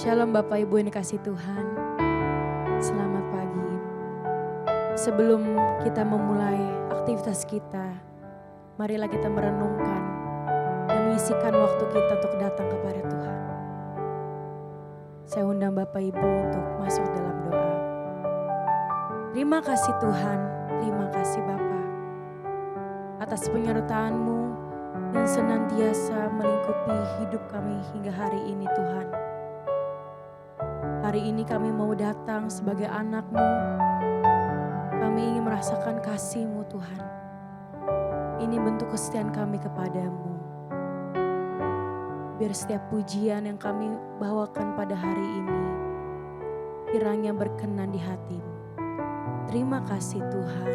Shalom Bapak Ibu yang dikasih Tuhan. Selamat pagi. Sebelum kita memulai aktivitas kita, marilah kita merenungkan dan mengisikan waktu kita untuk datang kepada Tuhan. Saya undang Bapak Ibu untuk masuk dalam doa. Terima kasih Tuhan, terima kasih Bapa atas penyertaan-Mu yang senantiasa melingkupi hidup kami hingga hari ini Tuhan. Hari ini kami mau datang sebagai anak-Mu. Kami ingin merasakan kasih-Mu Tuhan. Ini bentuk kesetiaan kami kepadamu. Biar setiap pujian yang kami bawakan pada hari ini, kiranya berkenan di hati-Mu. Terima kasih Tuhan.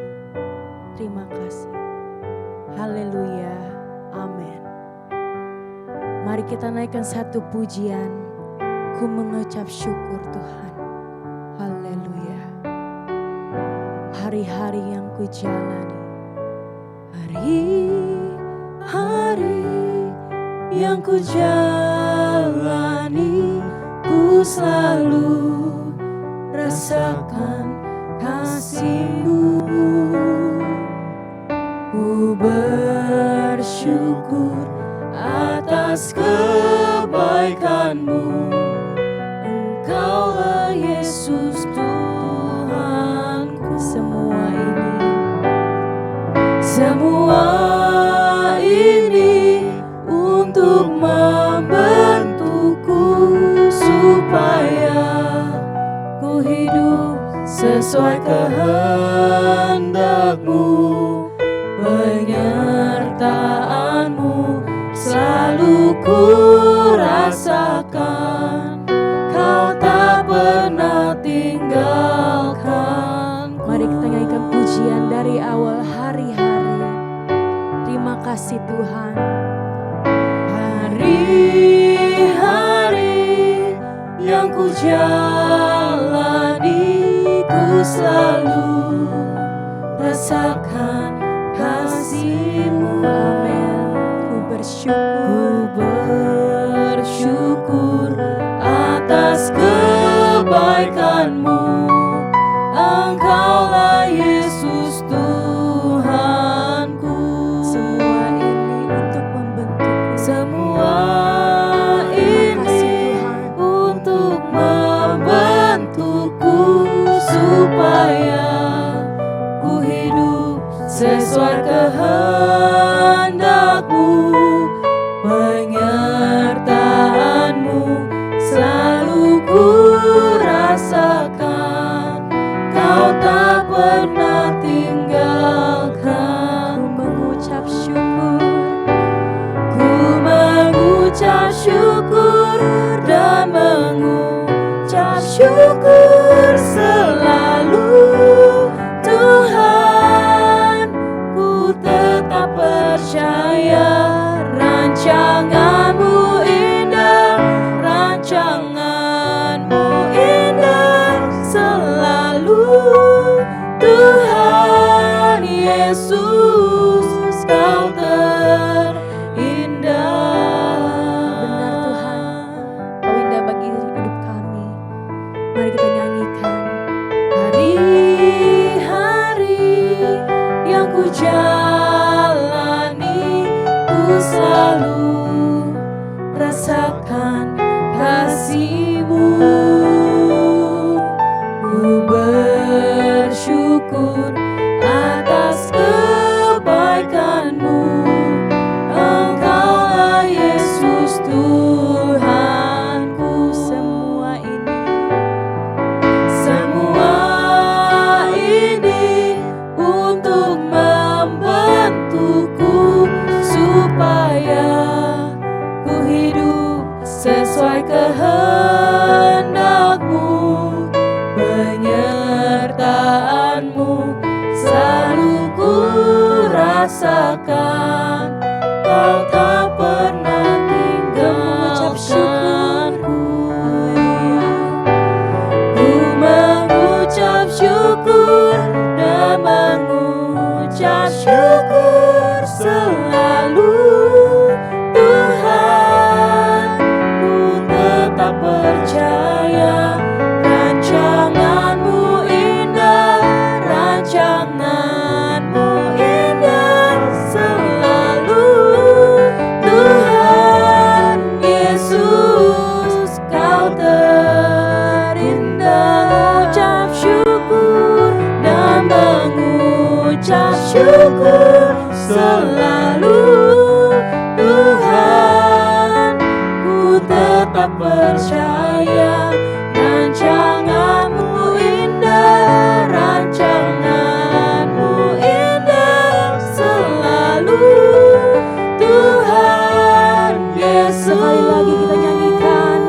Terima kasih. Haleluya. Amin. Mari kita naikkan satu pujian. Ku mengucap syukur Tuhan. Haleluya. Hari-hari yang ku jalani, hari-hari yang ku jalani, ku selalu rasakan kasih-Mu. Ku bersyukur atas kebaikan-Mu. Engkaulah Yesus Tuhanku. Semua ini untuk membentukku supaya ku hidup sesuai kehendak-Mu. Penyertaan-Mu selalu ku rasakan. Kau tak pernah tinggalkan. Mari kita nyanyikan pujian dari awal hari-hari. Terima kasih Tuhan. Hari-hari yang ku jalani, ku selalu rasakan kasih-Mu. Amin. Ku bersyukur atas kebaikan-Mu. Engkaulah Yesus Tuhanku. Semua ini untuk membentukku. Semua ini untuk membentukku supaya ku hidup sesuai kehendak-Mu. Penyertaan-Mu selalu ku rasakan. Kau tak pernah tinggalkan. Ku mengucap syukur dan mengucap syukur selalu. Tuhan, ku tetap percaya. Rancangan-Mu indah, rancangan-Mu indah selalu. Tuhan Yesus, Kau terindah. Benar Tuhan, Kau indah bagi hidup kami. Mari kita nyanyikan. Hari-hari yang ku jalani, ku selalu rasakan kasih-Mu. Ku bersyukur atas kebaikan-Mu. Engkaulah Yesus Tuhanku. Semua ini untuk membentukku supaya ku hidup sesuai kehendak-Mu. Penyertaan-Mu selalu ku rasakan. Kau tak pernah tinggalkanku. Ku mengucap syukur dan mengucap syukur selalu. Tuhan, ku tetap percaya. mengucap syukur selalu Tuhan. Ku tetap percaya rancangan-Mu indah, rancangan-Mu indah selalu Tuhan Yesus. Sekali lagi kita nyanyikan.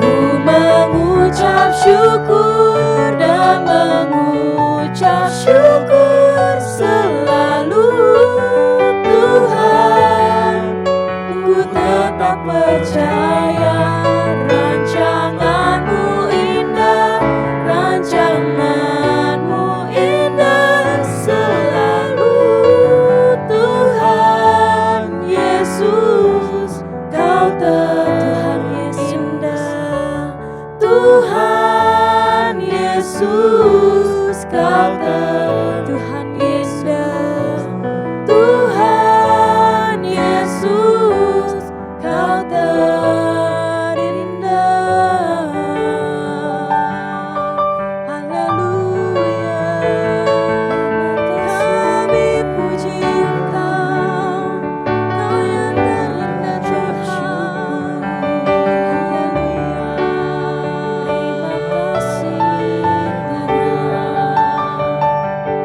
Ku mengucap syukur dan mengucap syukur selalu Tuhan. Ku tetap percaya rancangan-Mu indah, rancangan-Mu indah selalu Tuhan Yesus. Kau Tuhan indah, Tuhan Yesus. Kau Tuhan indah, Tuhan Yesus. Kau terindah. Haleluya. Kami puji Engkau, Kau yang terindah Tuhan. Haleluya. Terima kasih Tuhan.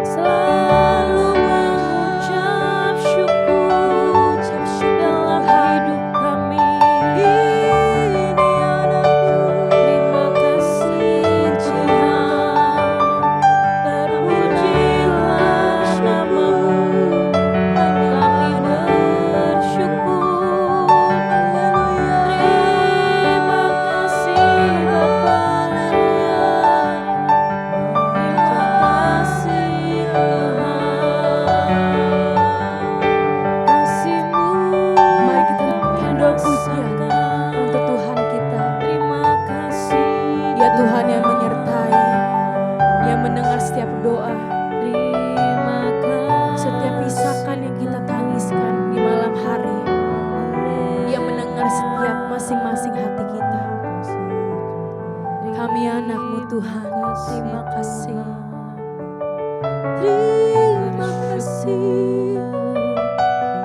Selalu mengucap syukur dalam hidup kami. Ini anakku. Terima kasih Tuhan. Terpujilah nama-Mu. Kami bersyukur. Terima kasih Bapa. Terima kasih Tuhan. Kasih-Mu. Mari kita naikkan doa pujian untuk Tuhan kita. Terima kasih. Ya Tuhan yang menyertai, yang mendengar setiap doa, terima kasih. Setiap isakan yang kita tangiskan di malam hari, yang mendengar setiap masing-masing hati kita. Kami anak-Mu Tuhan, terima kasih. Terima kasih.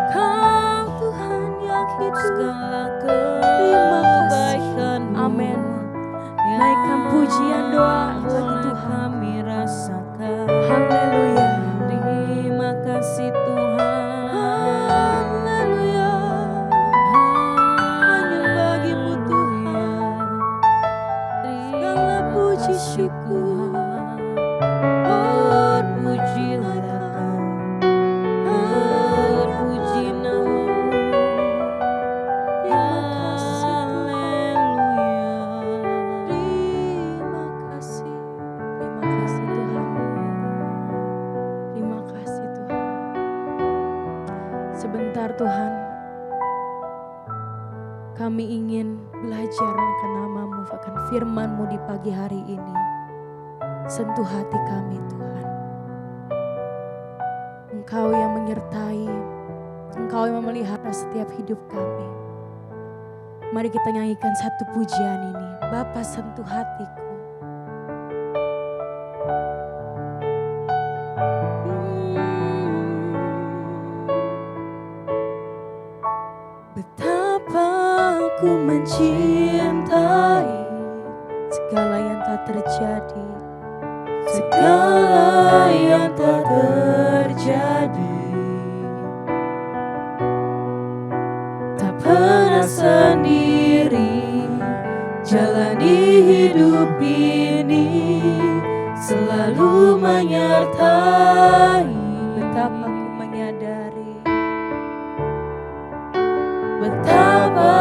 Kau Tuhan yang hidup. Segala kebaikan. Amin. Naikkan pujian doa bagi Tuhan. Kami rasakan. Haleluya. Terima kasih Tuhan. Haleluya. Hanya bagi-Mu Tuhan. Segala puji syukur. Terpujilah Kau. Terpuji nama-Mu. Haleluya. Terima kasih. Terima kasih Tuhan. Terima kasih Tuhan. Sebentar Tuhan, kami ingin belajar akan nama-Mu, akan firman-Mu di pagi hari ini. Sentuh hati kami Tuhan. Engkau yang menyertai, Engkau yang memelihara setiap hidup kami. Mari kita nyanyikan satu pujian ini. Bapa sentuh hatiku. Betapa ku mencintai segala yang tak terjadi, segala yang tak terjadi. Tak pernah sendiri jalani hidup ini, selalu menyertai. Betapa ku menyadari, betapa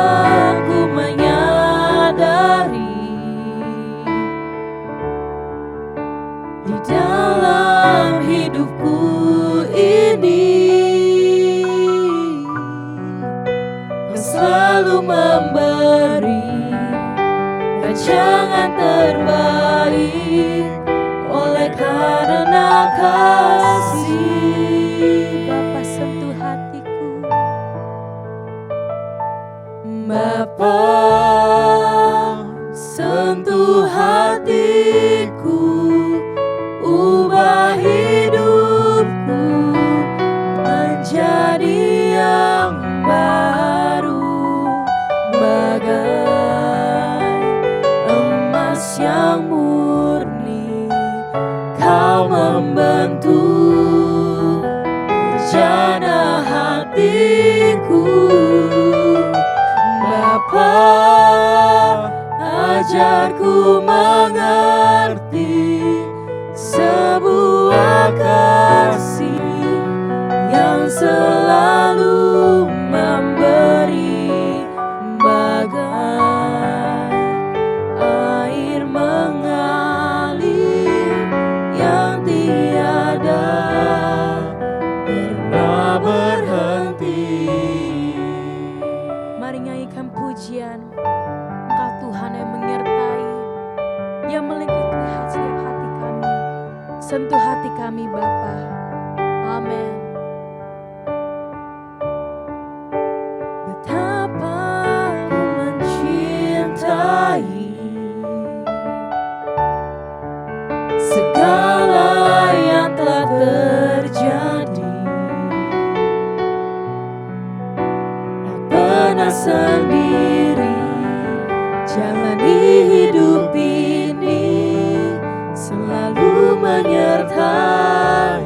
ku menyadari di dalam hidupku ini Kau selalu memberi rancangan terbaik oleh karena kasih. aku. Bapa, ajarku mengerti sebuah kasih yang selalu memberi, bagai air mengalir yang tiada pernah berhenti. Mari nyanyikan pujian. Engkau Tuhan yang menyertai, yang melingkupi setiap hati kami. Sentuh hati kami Bapa. Amin. Betapa ku mencintai segala yang telah terjadi. Tak pernah sendiri jalani hidup ini, selalu menyertai.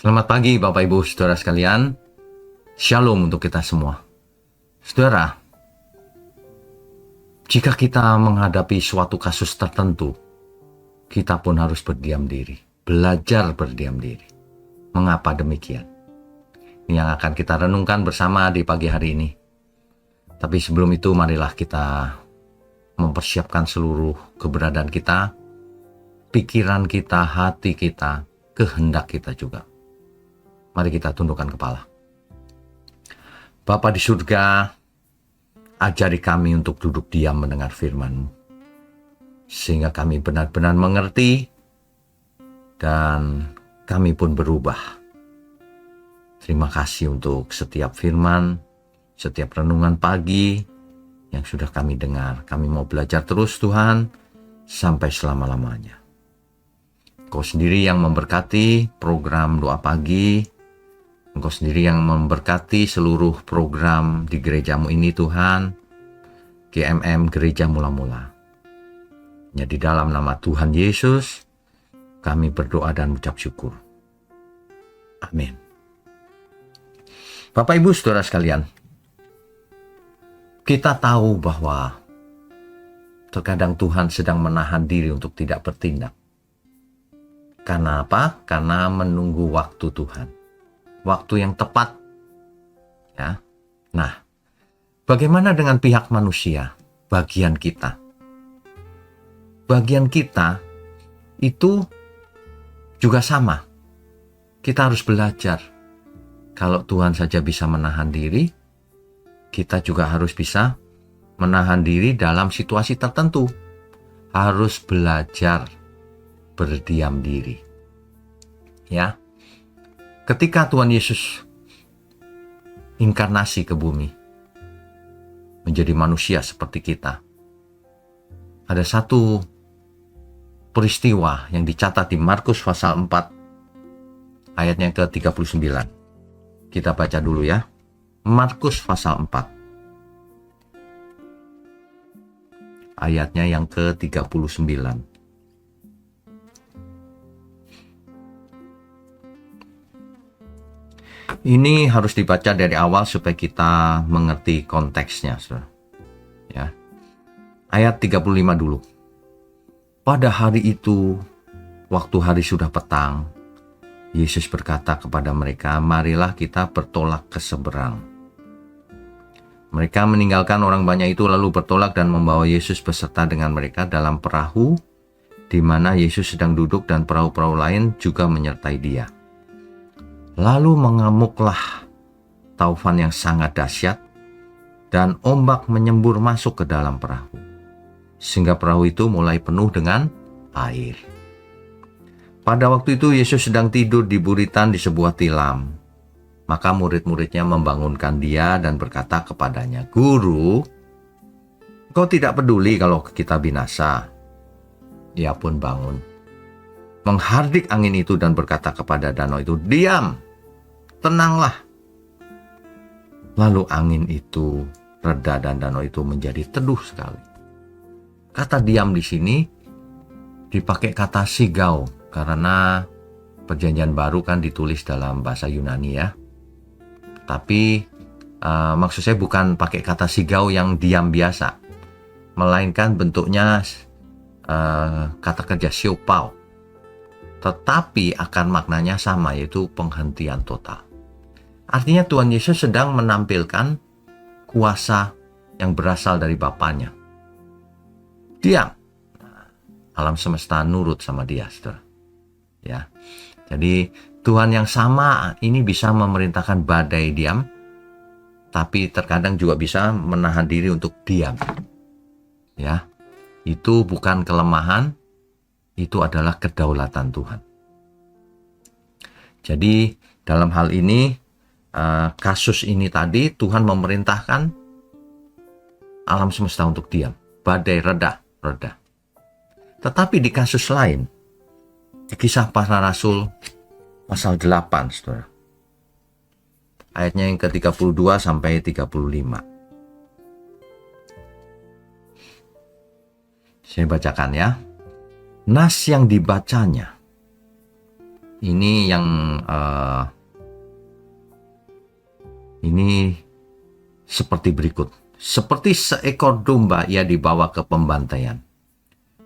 Selamat pagi Bapak Ibu Saudara sekalian. Shalom untuk kita semua. Saudara, jika kita menghadapi suatu kasus tertentu, kita pun harus berdiam diri, belajar berdiam diri. Mengapa demikian? Ini yang akan kita renungkan bersama di pagi hari ini. Tapi sebelum itu marilah kita mempersiapkan seluruh keberadaan kita, pikiran kita, hati kita, kehendak kita juga. Mari kita tundukkan kepala. Bapa di surga, ajari kami untuk duduk diam mendengar firman-Mu, sehingga kami benar-benar mengerti dan kami pun berubah. Terima kasih untuk setiap firman, setiap renungan pagi yang sudah kami dengar. Kami mau belajar terus Tuhan, sampai selama-lamanya. Engkau sendiri yang memberkati program doa pagi. Engkau sendiri yang memberkati seluruh program di gerejamu ini Tuhan. GMM Gereja Mula-Mula. Ya, di dalam nama Tuhan Yesus, kami berdoa dan mengucap syukur. Amin. Bapak Ibu Saudara sekalian, kita tahu bahwa terkadang Tuhan sedang menahan diri untuk tidak bertindak. Karena apa? Karena menunggu waktu Tuhan. Waktu yang tepat. Ya. Nah, bagaimana dengan pihak manusia? Bagian kita. Bagian kita itu juga sama. Kita harus belajar. Kalau Tuhan saja bisa menahan diri, kita juga harus bisa menahan diri dalam situasi tertentu. Harus belajar berdiam diri. Ya. Ketika Tuhan Yesus inkarnasi ke bumi, menjadi manusia seperti kita, ada satu peristiwa yang dicatat di Markus pasal 4, ayatnya ke-39. Kita baca dulu ya. Markus pasal 4, ayatnya yang ke-39. Ini harus dibaca dari awal supaya kita mengerti konteksnya, saudara. Ya. Ayat 35 dulu. Pada hari itu, waktu hari sudah petang, Yesus berkata kepada mereka, "Marilah kita bertolak ke seberang." Mereka meninggalkan orang banyak itu lalu bertolak dan membawa Yesus beserta dengan mereka dalam perahu, di mana Yesus sedang duduk dan perahu-perahu lain juga menyertai dia. Lalu mengamuklah taufan yang sangat dahsyat dan ombak menyembur masuk ke dalam perahu, sehingga perahu itu mulai penuh dengan air. Pada waktu itu Yesus sedang tidur di buritan di sebuah tilam. Maka murid-muridnya membangunkan dia dan berkata kepadanya, "Guru, kau tidak peduli kalau kita binasa?" Ia pun bangun, menghardik angin itu dan berkata kepada danau itu, "Diam, tenanglah." Lalu angin itu reda dan danau itu menjadi teduh sekali. Kata diam di sini dipakai kata sigau, karena Perjanjian Baru kan ditulis dalam bahasa Yunani ya. Tapi maksud saya bukan pakai kata sigau yang diam biasa, melainkan bentuknya kata kerja siopau. Tetapi akan maknanya sama, yaitu penghentian total. Artinya Tuhan Yesus sedang menampilkan kuasa yang berasal dari Bapanya. Diam. Alam semesta nurut sama dia, saudara. Ya. Jadi Tuhan yang sama ini bisa memerintahkan badai diam, tapi terkadang juga bisa menahan diri untuk diam. Ya. Itu bukan kelemahan, itu adalah kedaulatan Tuhan. Jadi dalam hal ini, kasus ini tadi Tuhan memerintahkan alam semesta untuk diam. Badai reda. Tetapi di kasus lain, di Kisah Para Rasul pasal 8, saudara. Ayatnya yang ke-32 sampai 35. Saya bacakan ya. Nas yang dibacanya ini yang ini seperti berikut. Seperti seekor domba ia dibawa ke pembantaian.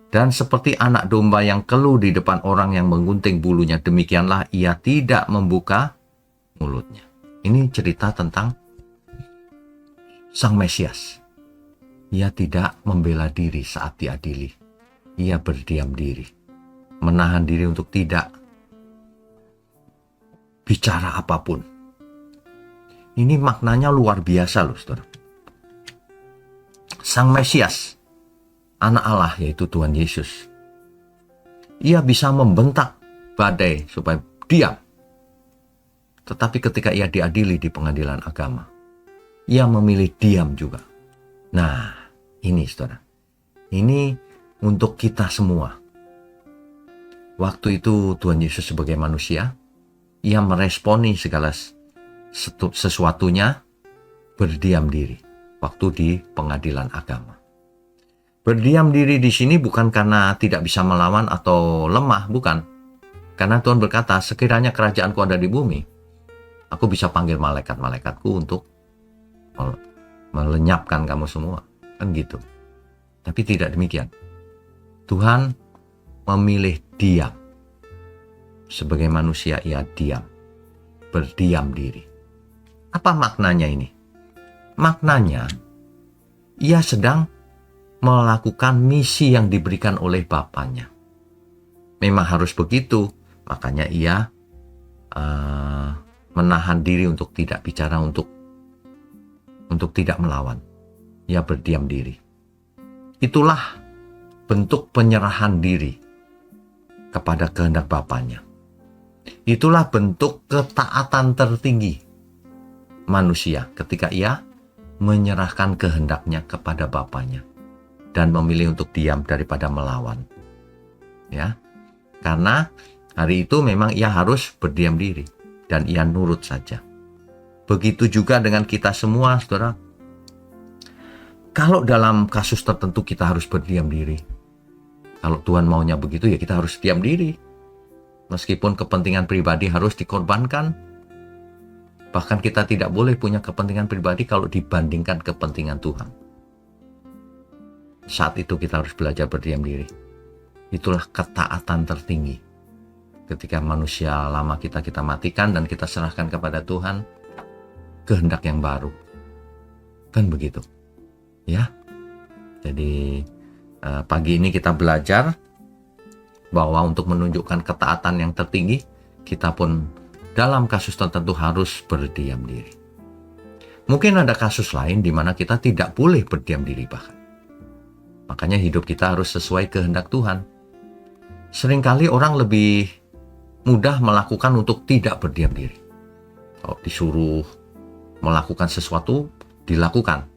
Dan seperti anak domba yang keluh di depan orang yang menggunting bulunya, demikianlah ia tidak membuka mulutnya. Ini cerita tentang Sang Mesias. Ia tidak membela diri saat diadili. Ia berdiam diri. Menahan diri untuk tidak bicara apapun. Ini maknanya luar biasa loh, saudara. Sang Mesias, Anak Allah yaitu Tuhan Yesus, ia bisa membentak badai supaya diam. Tetapi ketika ia diadili di pengadilan agama, ia memilih diam juga. Nah, ini saudara, ini untuk kita semua. Waktu itu Tuhan Yesus sebagai manusia, ia meresponi segala sesuatunya berdiam diri waktu di pengadilan agama. Berdiam diri di sini bukan karena tidak bisa melawan atau lemah, bukan. Karena Tuhan berkata, sekiranya kerajaanku ada di bumi, aku bisa panggil malaikat-malaikatku untuk melenyapkan kamu semua. Kan gitu. Tapi tidak demikian. Tuhan memilih diam. Sebagai manusia ia diam. Berdiam diri. Apa maknanya ini? Maknanya, ia sedang melakukan misi yang diberikan oleh Bapaknya. Memang harus begitu, makanya ia menahan diri untuk tidak bicara, untuk tidak melawan. Ia berdiam diri. Itulah bentuk penyerahan diri kepada kehendak Bapaknya. Itulah bentuk ketaatan tertinggi manusia ketika ia menyerahkan kehendaknya kepada Bapaknya dan memilih untuk diam daripada melawan. Ya. Karena hari itu memang ia harus berdiam diri dan ia nurut saja. Begitu juga dengan kita semua, saudara. Kalau dalam kasus tertentu kita harus berdiam diri. Kalau Tuhan maunya begitu, ya kita harus diam diri. Meskipun kepentingan pribadi harus dikorbankan. Bahkan kita tidak boleh punya kepentingan pribadi kalau dibandingkan kepentingan Tuhan. Saat itu kita harus belajar berdiam diri. Itulah ketaatan tertinggi. Ketika manusia lama kita matikan dan kita serahkan kepada Tuhan kehendak yang baru. Kan begitu. Ya. Jadi pagi ini kita belajar bahwa untuk menunjukkan ketaatan yang tertinggi, kita pun dalam kasus tertentu harus berdiam diri. Mungkin ada kasus lain di mana kita tidak boleh berdiam diri bahkan. Makanya hidup kita harus sesuai kehendak Tuhan. Seringkali orang lebih mudah melakukan untuk tidak berdiam diri. Kalau disuruh melakukan sesuatu, dilakukan.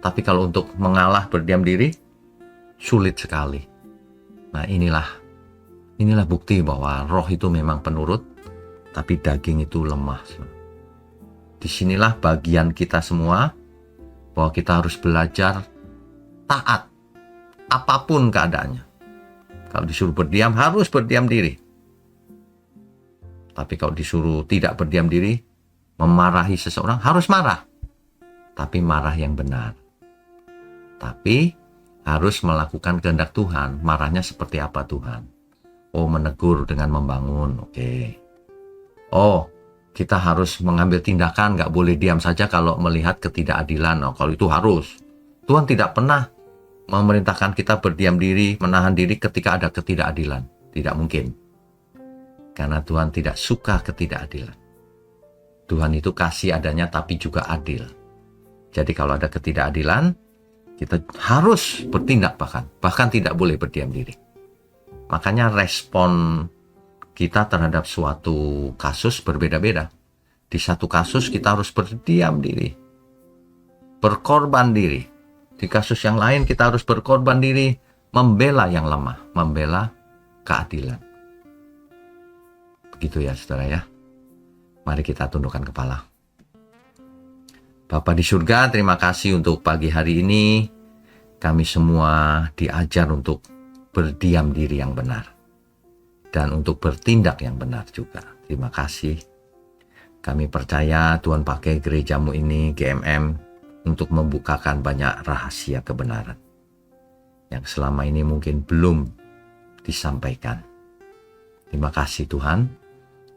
Tapi kalau untuk mengalah berdiam diri, sulit sekali. Nah inilah bukti bahwa roh itu memang penurut, tapi daging itu lemah. Disinilah bagian kita semua, bahwa kita harus belajar taat, apapun keadaannya. Kalau disuruh berdiam, harus berdiam diri. Tapi kalau disuruh tidak berdiam diri, memarahi seseorang, harus marah. Tapi marah yang benar. Tapi harus melakukan kehendak Tuhan. Marahnya seperti apa Tuhan? Oh, menegur dengan membangun. Oke. Oh, kita harus mengambil tindakan, nggak boleh diam saja kalau melihat ketidakadilan. Oh, kalau itu harus. Tuhan tidak pernah memerintahkan kita berdiam diri, menahan diri ketika ada ketidakadilan. Tidak mungkin. Karena Tuhan tidak suka ketidakadilan. Tuhan itu kasih adanya tapi juga adil. Jadi kalau ada ketidakadilan, kita harus bertindak bahkan tidak boleh berdiam diri. Makanya respon kita terhadap suatu kasus berbeda-beda. Di satu kasus kita harus berdiam diri, berkorban diri. Di kasus yang lain kita harus berkorban diri, membela yang lemah, membela keadilan. Begitu ya saudara ya. Mari kita tundukkan kepala. Bapa di surga, terima kasih untuk pagi hari ini. Kami semua diajar untuk berdiam diri yang benar. dan untuk bertindak yang benar juga. Terima kasih. Kami percaya Tuhan pakai gerejamu ini, GMM, untuk membukakan banyak rahasia kebenaran yang selama ini mungkin belum disampaikan. Terima kasih Tuhan.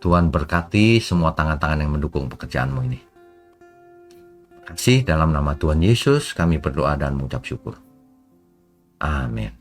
Tuhan berkati semua tangan-tangan yang mendukung pekerjaanmu ini. Terima kasih, dalam nama Tuhan Yesus kami berdoa dan mengucap syukur. Amin.